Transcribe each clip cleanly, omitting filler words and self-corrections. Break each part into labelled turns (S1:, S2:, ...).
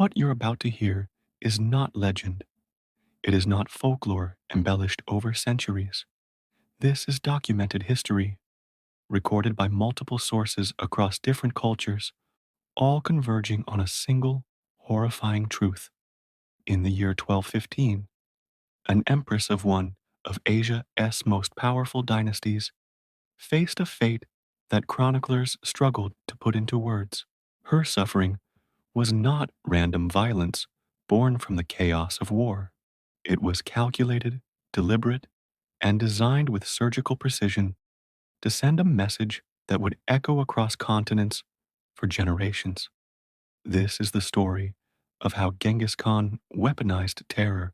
S1: What you're about to hear is not legend. It is not folklore embellished over centuries. This is documented history, recorded by multiple sources across different cultures, all converging on a single, horrifying truth. In the year 1215, an empress of one of Asia's most powerful dynasties faced a fate that chroniclers struggled to put into words. Her suffering was not random violence born from the chaos of war. It was calculated, deliberate, and designed with surgical precision to send a message that would echo across continents for generations. This is the story of how Genghis Khan weaponized terror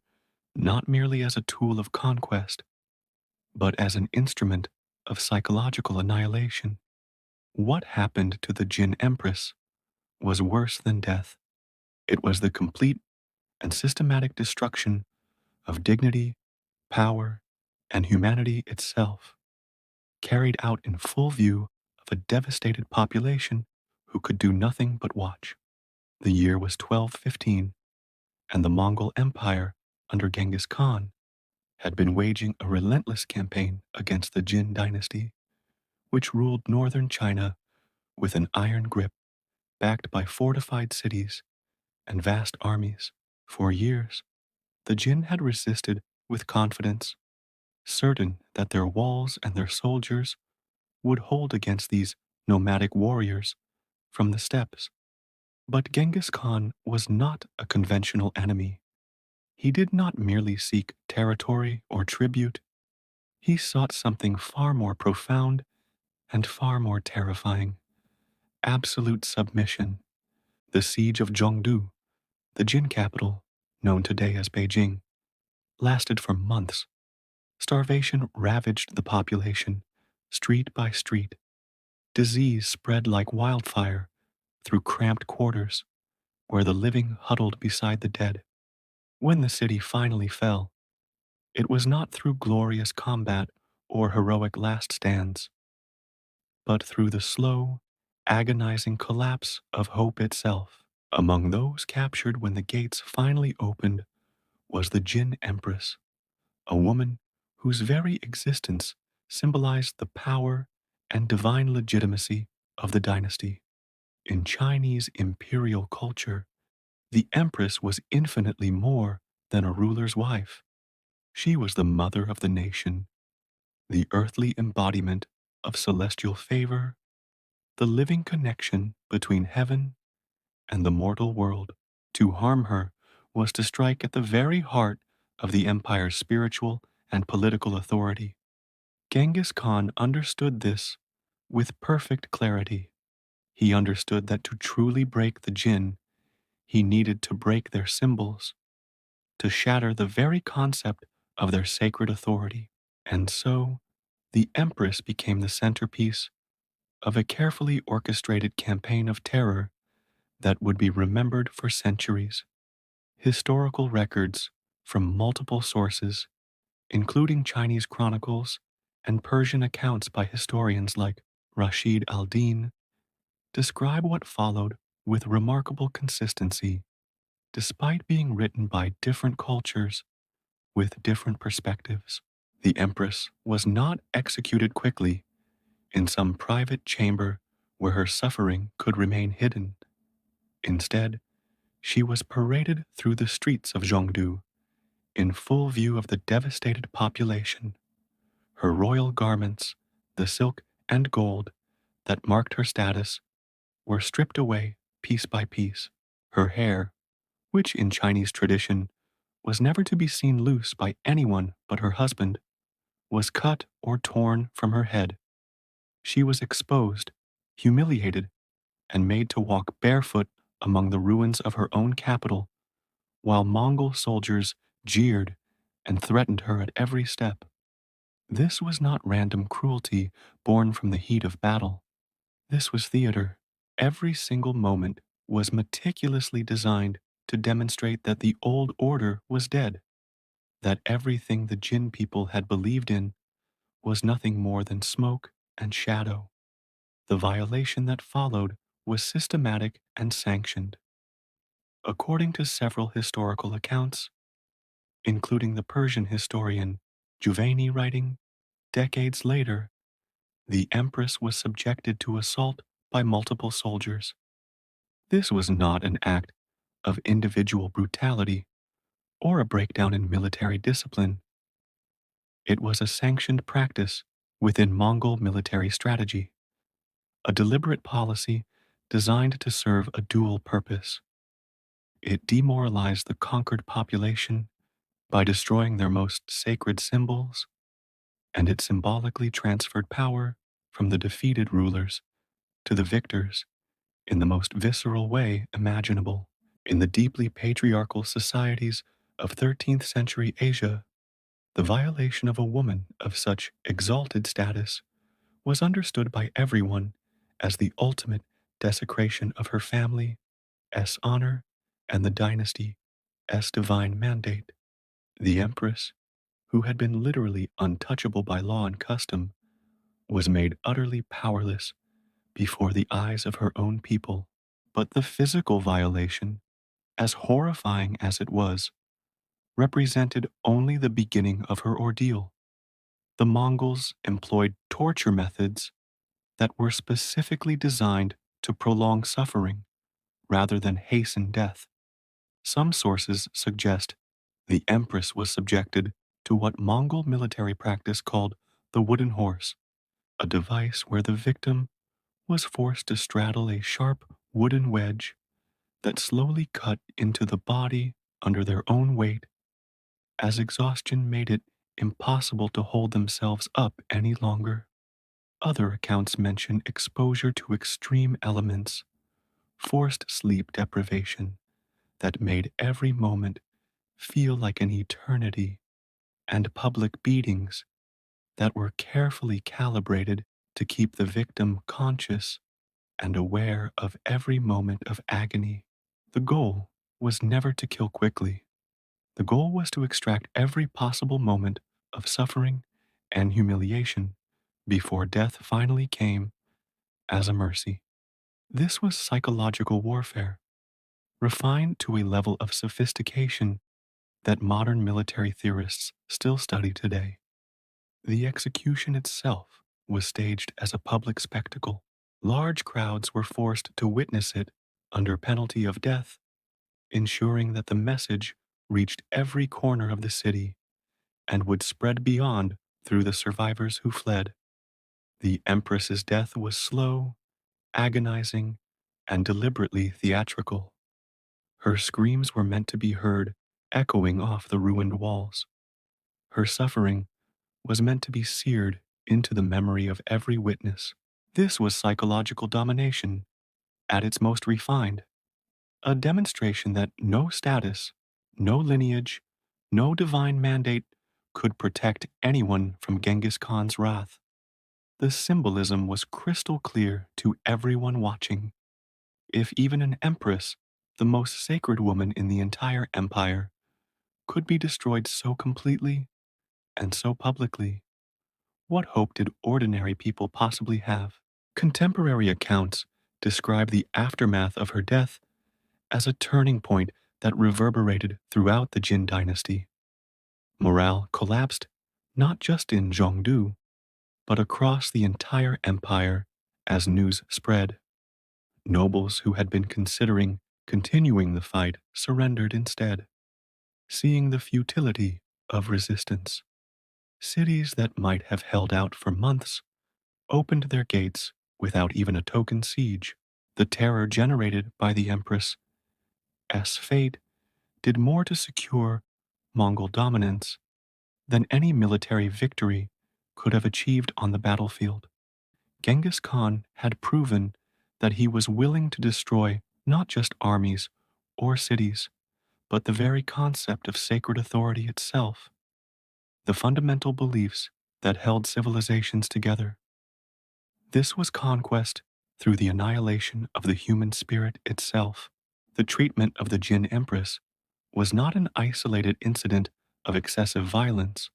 S1: not merely as a tool of conquest, but as an instrument of psychological annihilation. What happened to the Jin Empress was worse than death. It was the complete and systematic destruction of dignity, power, and humanity itself, carried out in full view of a devastated population who could do nothing but watch. The year was 1215, and the Mongol Empire under Genghis Khan had been waging a relentless campaign against the Jin Dynasty, which ruled northern China with an iron grip backed by fortified cities and vast armies. For years, the Jin had resisted with confidence, certain that their walls and their soldiers would hold against these nomadic warriors from the steppes. But Genghis Khan was not a conventional enemy. He did not merely seek territory or tribute. He sought something far more profound and far more terrifying: absolute submission. The siege of Zhongdu, the Jin capital, known today as Beijing, lasted for months. Starvation ravaged the population, street by street. Disease spread like wildfire through cramped quarters where the living huddled beside the dead. When the city finally fell, it was not through glorious combat or heroic last stands, but through the slow, agonizing collapse of hope itself. Among those captured when the gates finally opened was the Jin Empress, a woman whose very existence symbolized the power and divine legitimacy of the dynasty. In Chinese imperial culture, the empress was infinitely more than a ruler's wife. She was the mother of the nation, the earthly embodiment of celestial favor, the living connection between heaven and the mortal world. To harm her was to strike at the very heart of the empire's spiritual and political authority. Genghis Khan understood this with perfect clarity. He understood that to truly break the Jin, he needed to break their symbols, to shatter the very concept of their sacred authority. And so, the Empress became the centerpiece of a carefully orchestrated campaign of terror that would be remembered for centuries. Historical records from multiple sources, including Chinese chronicles and Persian accounts by historians like Rashid al-Din, describe what followed with remarkable consistency, despite being written by different cultures with different perspectives. The Empress was not executed quickly in some private chamber where her suffering could remain hidden. Instead, she was paraded through the streets of Zhongdu in full view of the devastated population. Her royal garments, the silk and gold that marked her status, were stripped away piece by piece. Her hair, which in Chinese tradition was never to be seen loose by anyone but her husband, was cut or torn from her head. She was exposed, humiliated, and made to walk barefoot among the ruins of her own capital, while Mongol soldiers jeered and threatened her at every step. This was not random cruelty born from the heat of battle. This was theater. Every single moment was meticulously designed to demonstrate that the old order was dead, that everything the Jin people had believed in was nothing more than smoke and shadow. The violation that followed was systematic and sanctioned. According to several historical accounts, including the Persian historian Juvaini writing, decades later, the empress was subjected to assault by multiple soldiers. This was not an act of individual brutality or a breakdown in military discipline. It was a sanctioned practice within Mongol military strategy, a deliberate policy designed to serve a dual purpose. It demoralized the conquered population by destroying their most sacred symbols, and it symbolically transferred power from the defeated rulers to the victors in the most visceral way imaginable. In the deeply patriarchal societies of 13th century Asia, the violation of a woman of such exalted status was understood by everyone as the ultimate desecration of her family's honor and the dynasty's divine mandate. The empress, who had been literally untouchable by law and custom, was made utterly powerless before the eyes of her own people. But the physical violation, as horrifying as it was, represented only the beginning of her ordeal. The Mongols employed torture methods that were specifically designed to prolong suffering rather than hasten death. Some sources suggest the empress was subjected to what Mongol military practice called the wooden horse, a device where the victim was forced to straddle a sharp wooden wedge that slowly cut into the body under their own weight, as exhaustion made it impossible to hold themselves up any longer. Other accounts mention exposure to extreme elements, forced sleep deprivation that made every moment feel like an eternity, and public beatings that were carefully calibrated to keep the victim conscious and aware of every moment of agony. The goal was never to kill quickly. The goal was to extract every possible moment of suffering and humiliation before death finally came as a mercy. This was psychological warfare, refined to a level of sophistication that modern military theorists still study today. The execution itself was staged as a public spectacle. Large crowds were forced to witness it under penalty of death, ensuring that the message reached every corner of the city and would spread beyond through the survivors who fled. The Empress's death was slow, agonizing, and deliberately theatrical. Her screams were meant to be heard echoing off the ruined walls. Her suffering was meant to be seared into the memory of every witness. This was psychological domination at its most refined, a demonstration that no status, no lineage, no divine mandate could protect anyone from Genghis Khan's wrath. The symbolism was crystal clear to everyone watching. If even an empress, the most sacred woman in the entire empire, could be destroyed so completely and so publicly, what hope did ordinary people possibly have? Contemporary accounts describe the aftermath of her death as a turning point that reverberated throughout the Jin Dynasty. Morale collapsed not just in Zhongdu, but across the entire empire as news spread. Nobles who had been considering continuing the fight surrendered instead, seeing the futility of resistance. Cities that might have held out for months opened their gates without even a token siege. The terror generated by the Empress's fate did more to secure Mongol dominance than any military victory could have achieved on the battlefield. Genghis Khan had proven that he was willing to destroy not just armies or cities, but the very concept of sacred authority itself, the fundamental beliefs that held civilizations together. This was conquest through the annihilation of the human spirit itself. The treatment of the Jin Empress was not an isolated incident of excessive violence,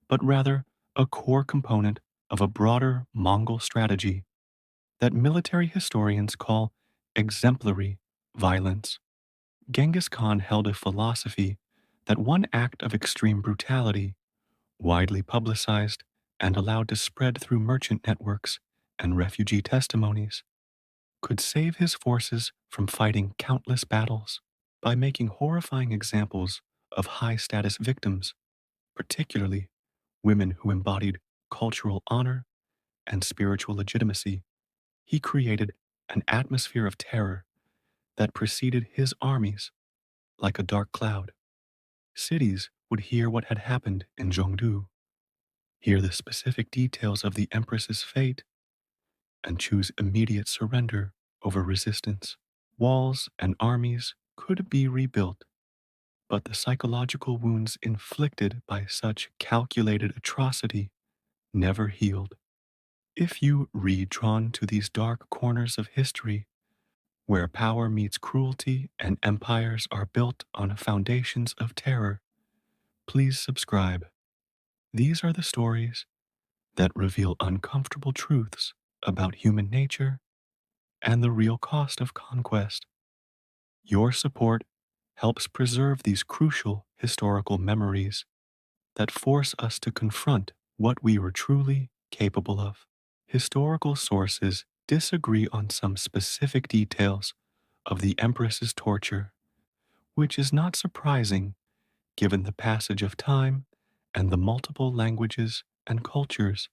S1: but rather a core component of a broader Mongol strategy that military historians call exemplary violence. Genghis Khan held a philosophy that one act of extreme brutality, widely publicized and allowed to spread through merchant networks and refugee testimonies, could save his forces from fighting countless battles. By making horrifying examples of high status victims, particularly women who embodied cultural honor and spiritual legitimacy. He created an atmosphere of terror that preceded his armies like a dark cloud. Cities would hear what had happened in Zhongdu, hear the specific details of the Empress's fate, and choose immediate surrender over resistance. Walls and armies could be rebuilt, but the psychological wounds inflicted by such calculated atrocity never healed. If you read drawn to these dark corners of history, where power meets cruelty and empires are built on foundations of terror, please subscribe. These are the stories that reveal uncomfortable truths about human nature and the real cost of conquest. Your support helps preserve these crucial historical memories that force us to confront what we were truly capable of. Historical sources disagree on some specific details of the Empress's torture, which is not surprising given the passage of time and the multiple languages and cultures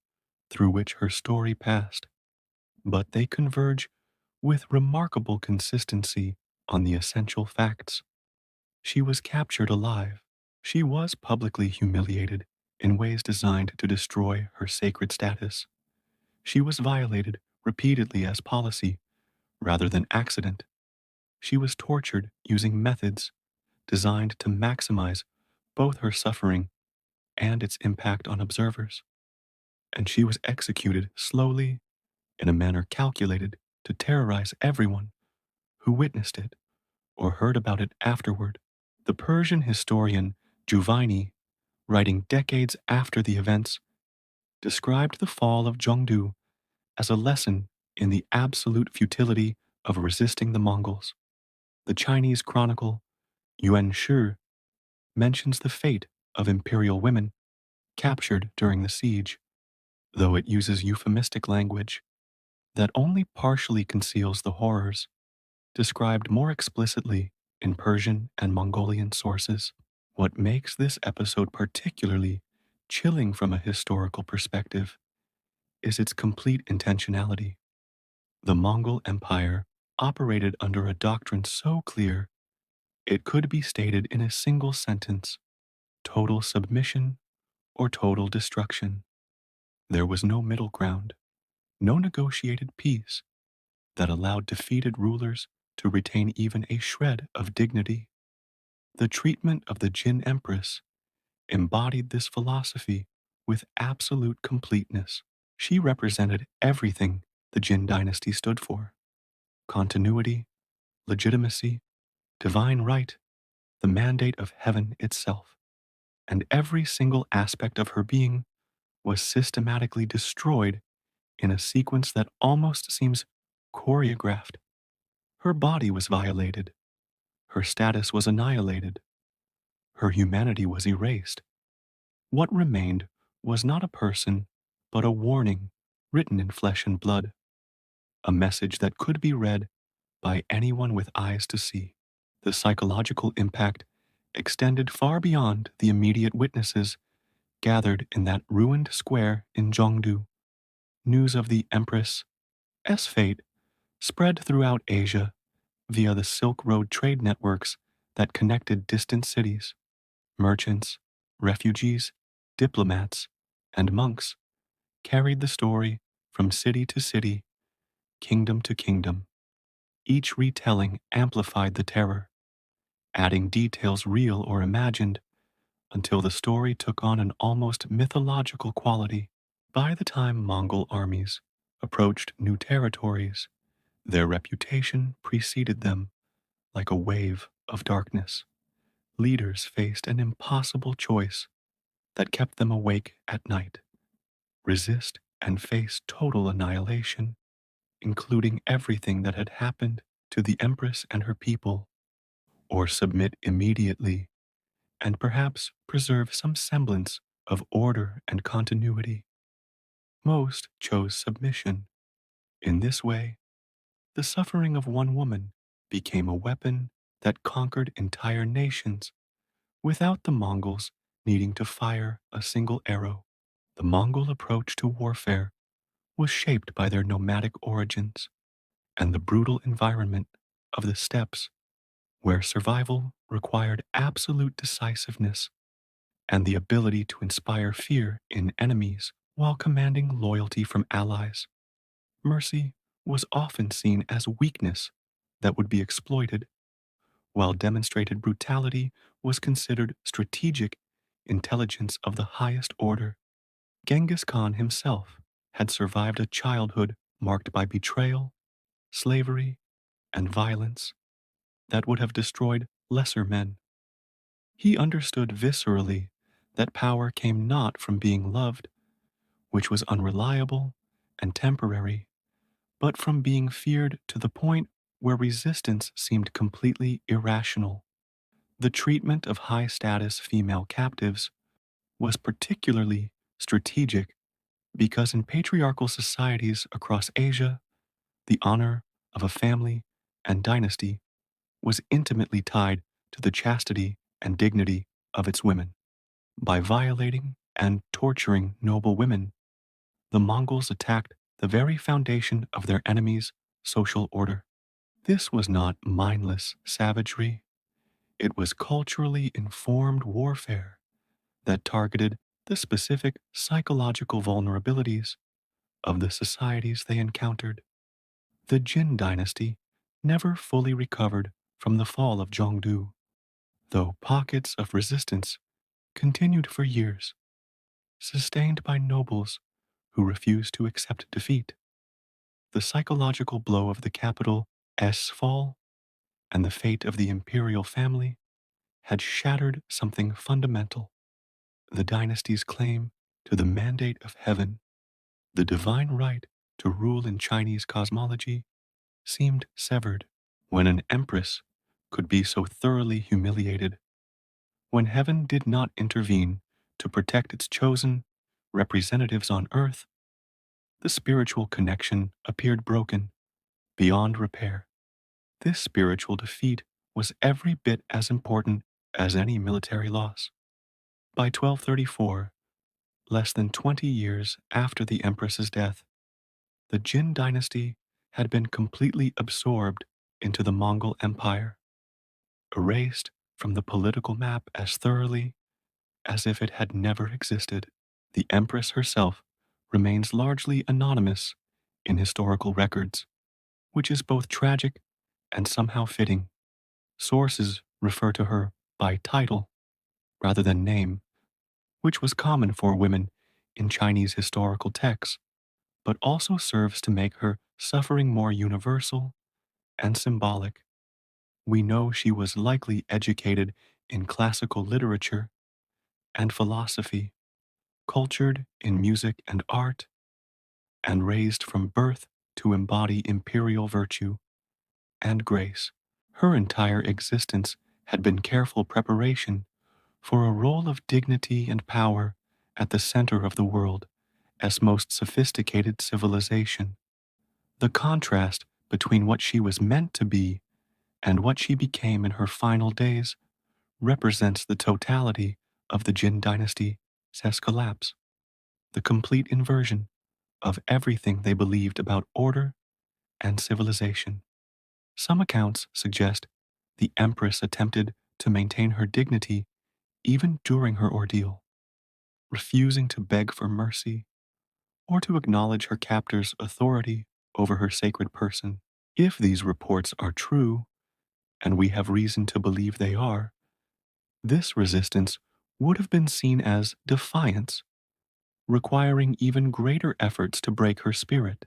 S1: through which her story passed. But they converge with remarkable consistency on the essential facts. She was captured alive. She was publicly humiliated in ways designed to destroy her sacred status. She was violated repeatedly as policy rather than accident. She was tortured using methods designed to maximize both her suffering and its impact on observers. And she was executed slowly in a manner calculated to terrorize everyone who witnessed it or heard about it afterward. The Persian historian Juvaini, writing decades after the events, described the fall of Zhongdu as a lesson in the absolute futility of resisting the Mongols. The Chinese chronicle Yuan Shi mentions the fate of imperial women captured during the siege, though it uses euphemistic language that only partially conceals the horrors described more explicitly in Persian and Mongolian sources. What makes this episode particularly chilling from a historical perspective is its complete intentionality. The Mongol Empire operated under a doctrine so clear it could be stated in a single sentence: total submission or total destruction. There was no middle ground, no negotiated peace that allowed defeated rulers to retain even a shred of dignity. The treatment of the Jin Empress embodied this philosophy with absolute completeness. She represented everything the Jin Dynasty stood for: continuity, legitimacy, divine right, the mandate of heaven itself. And every single aspect of her being was systematically destroyed in a sequence that almost seems choreographed. Her body was violated, her status was annihilated, her humanity was erased. What remained was not a person, but a warning written in flesh and blood, a message that could be read by anyone with eyes to see. The psychological impact extended far beyond the immediate witnesses gathered in that ruined square in Zhongdu. News of the Empress's fate spread throughout Asia via the Silk Road trade networks that connected distant cities. Merchants, refugees, diplomats, and monks carried the story from city to city, kingdom to kingdom. Each retelling amplified the terror, adding details real or imagined until the story took on an almost mythological quality. By the time Mongol armies approached new territories, their reputation preceded them like a wave of darkness. Leaders faced an impossible choice that kept them awake at night: resist and face total annihilation, including everything that had happened to the Empress and her people, or submit immediately, and perhaps preserve some semblance of order and continuity. Most chose submission. In this way, the suffering of one woman became a weapon that conquered entire nations without the Mongols needing to fire a single arrow. The Mongol approach to warfare was shaped by their nomadic origins and the brutal environment of the steppes, where survival required absolute decisiveness and the ability to inspire fear in enemies while commanding loyalty from allies. Mercy was often seen as weakness that would be exploited, while demonstrated brutality was considered strategic intelligence of the highest order. Genghis Khan himself had survived a childhood marked by betrayal, slavery, and violence that would have destroyed lesser men. He understood viscerally that power came not from being loved, which was unreliable and temporary, but from being feared to the point where resistance seemed completely irrational. The treatment of high status female captives was particularly strategic because in patriarchal societies across Asia, the honor of a family and dynasty was intimately tied to the chastity and dignity of its women. By violating and torturing noble women, the Mongols attacked the very foundation of their enemies' social order. This was not mindless savagery, it was culturally informed warfare that targeted the specific psychological vulnerabilities of the societies they encountered. The Jin Dynasty never fully recovered from the fall of Zhongdu, though pockets of resistance continued for years, sustained by nobles who refused to accept defeat. The psychological blow of the capital's fall and the fate of the imperial family had shattered something fundamental. The dynasty's claim to the mandate of heaven, the divine right to rule in Chinese cosmology, seemed severed. When an empress could be so thoroughly humiliated, when heaven did not intervene to protect its chosen representatives on earth, the spiritual connection appeared broken, beyond repair. This spiritual defeat was every bit as important as any military loss. By 1234, less than 20 years after the empress's death, the Jin dynasty had been completely absorbed into the Mongol Empire, erased from the political map as thoroughly as if it had never existed. The empress herself remains largely anonymous in historical records, which is both tragic and somehow fitting. Sources refer to her by title rather than name, which was common for women in Chinese historical texts, but also serves to make her suffering more universal and symbolic. We know she was likely educated in classical literature and philosophy, cultured in music and art, and raised from birth to embody imperial virtue and grace. Her entire existence had been careful preparation for a role of dignity and power at the center of the world as most sophisticated civilization. The contrast between what she was meant to be and what she became in her final days represents the totality of the Jin dynasty's collapse, the complete inversion of everything they believed about order and civilization. Some accounts suggest the empress attempted to maintain her dignity even during her ordeal, refusing to beg for mercy or to acknowledge her captor's authority over her sacred person. If these reports are true, and we have reason to believe they are, this resistance would have been seen as defiance, requiring even greater efforts to break her spirit.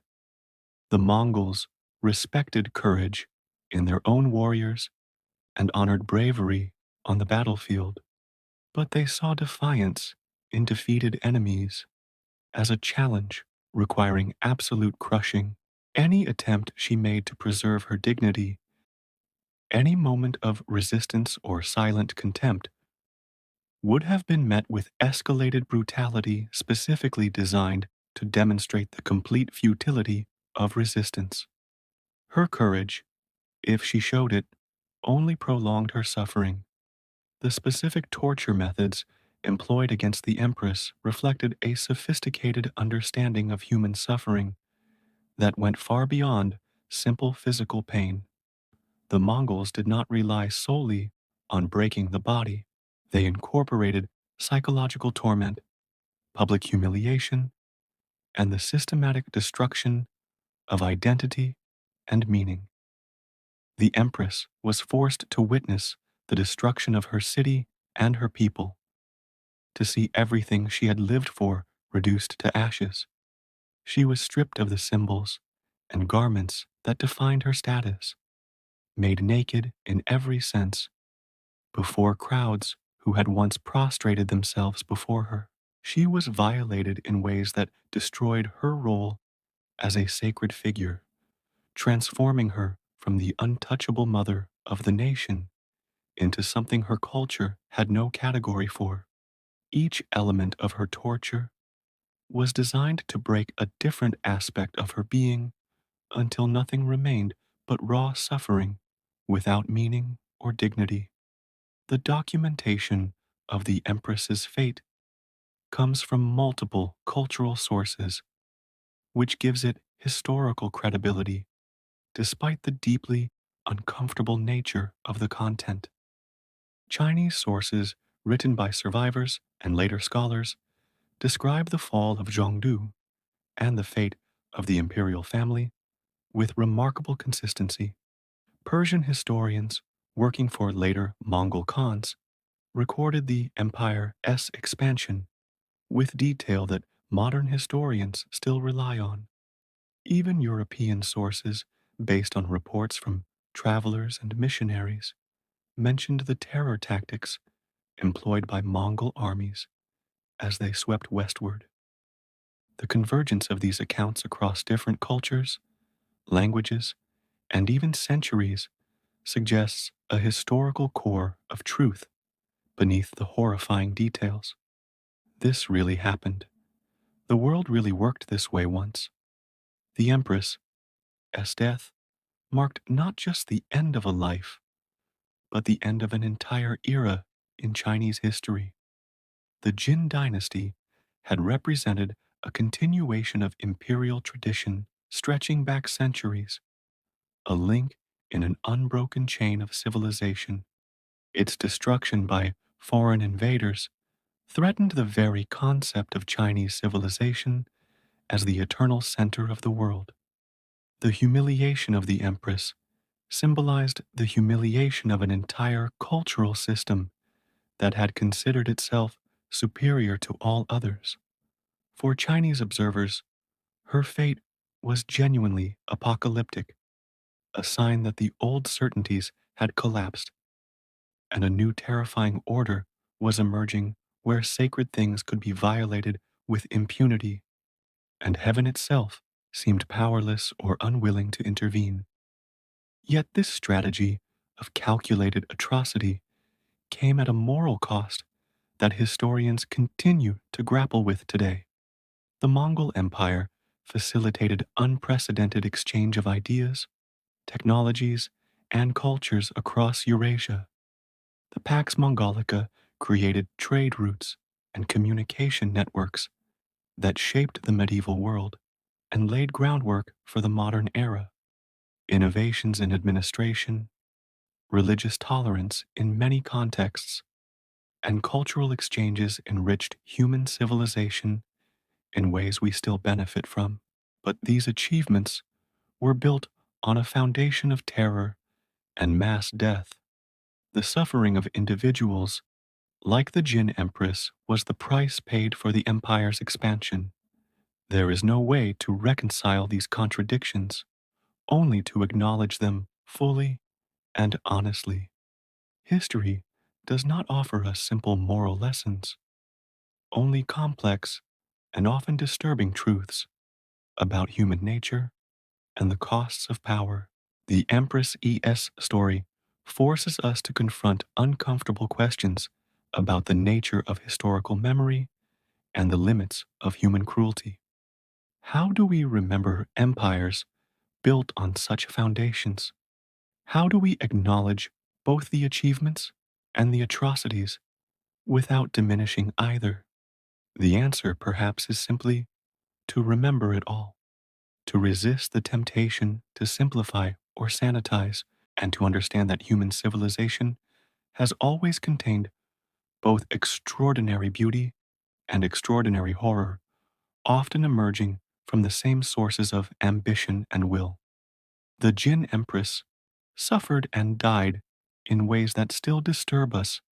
S1: The Mongols respected courage in their own warriors and honored bravery on the battlefield, but they saw defiance in defeated enemies as a challenge requiring absolute crushing. Any attempt she made to preserve her dignity Any moment of resistance or silent contempt would have been met with escalated brutality specifically designed to demonstrate the complete futility of resistance. Her courage, if she showed it, only prolonged her suffering. The specific torture methods employed against the Empress reflected a sophisticated understanding of human suffering that went far beyond simple physical pain. The Mongols did not rely solely on breaking the body. They incorporated psychological torment, public humiliation, and the systematic destruction of identity and meaning. The Empress was forced to witness the destruction of her city and her people, to see everything she had lived for reduced to ashes. She was stripped of the symbols and garments that defined her status, made naked in every sense, before crowds who had once prostrated themselves before her. She was violated in ways that destroyed her role as a sacred figure, transforming her from the untouchable mother of the nation into something her culture had no category for. Each element of her torture was designed to break a different aspect of her being until nothing remained but raw suffering without meaning or dignity. The documentation of the Empress's fate comes from multiple cultural sources, which gives it historical credibility despite the deeply uncomfortable nature of the content. Chinese sources written by survivors and later scholars describe the fall of Zhongdu and the fate of the imperial family with remarkable consistency. Persian historians working for later Mongol Khans recorded the empire's expansion with detail that modern historians still rely on. Even European sources, based on reports from travelers and missionaries, mentioned the terror tactics employed by Mongol armies as they swept westward. The convergence of these accounts across different cultures, languages, and even centuries suggests a historical core of truth beneath the horrifying details. This really happened. The world really worked this way once. The Empress's death marked not just the end of a life, but the end of an entire era in Chinese history. The Jin Dynasty had represented a continuation of imperial tradition stretching back centuries, a link in an unbroken chain of civilization. Its destruction by foreign invaders threatened the very concept of Chinese civilization as the eternal center of the world. The humiliation of the Empress symbolized the humiliation of an entire cultural system that had considered itself superior to all others. For Chinese observers, her fate was genuinely apocalyptic, a sign that the old certainties had collapsed and a new terrifying order was emerging where sacred things could be violated with impunity, and heaven itself seemed powerless or unwilling to intervene. Yet this strategy of calculated atrocity came at a moral cost that historians continue to grapple with today. The Mongol Empire facilitated unprecedented exchange of ideas, technologies, and cultures across Eurasia. The Pax Mongolica created trade routes and communication networks that shaped the medieval world and laid groundwork for the modern era. Innovations in administration, religious tolerance in many contexts, and cultural exchanges enriched human civilization in ways we still benefit from. But these achievements were built on a foundation of terror and mass death. The suffering of individuals, like the Jin Empress, was the price paid for the empire's expansion. There is no way to reconcile these contradictions, only to acknowledge them fully and honestly. History does not offer us simple moral lessons, only complex and often disturbing truths about human nature and the costs of power. The Empress ES story forces us to confront uncomfortable questions about the nature of historical memory and the limits of human cruelty. How do we remember empires built on such foundations? How do we acknowledge both the achievements and the atrocities without diminishing either? The answer, perhaps, is simply to remember it all, to resist the temptation to simplify or sanitize, and to understand that human civilization has always contained both extraordinary beauty and extraordinary horror, often emerging from the same sources of ambition and will. The Jin Empress suffered and died in ways that still disturb us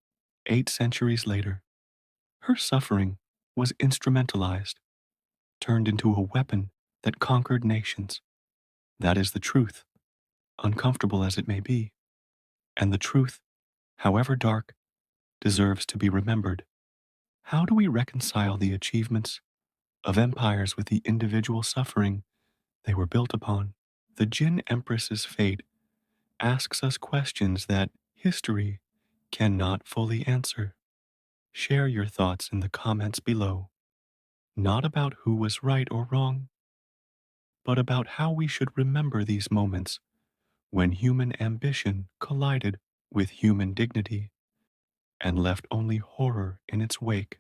S1: 8 centuries later. Her suffering was instrumentalized, turned into a weapon that conquered nations. That is the truth, uncomfortable as it may be. And the truth, however dark, deserves to be remembered. How do we reconcile the achievements of empires with the individual suffering they were built upon? The Jin Empress's fate asks us questions that history cannot fully answer. Share your thoughts in the comments below, not about who was right or wrong, but about how we should remember these moments when human ambition collided with human dignity and left only horror in its wake.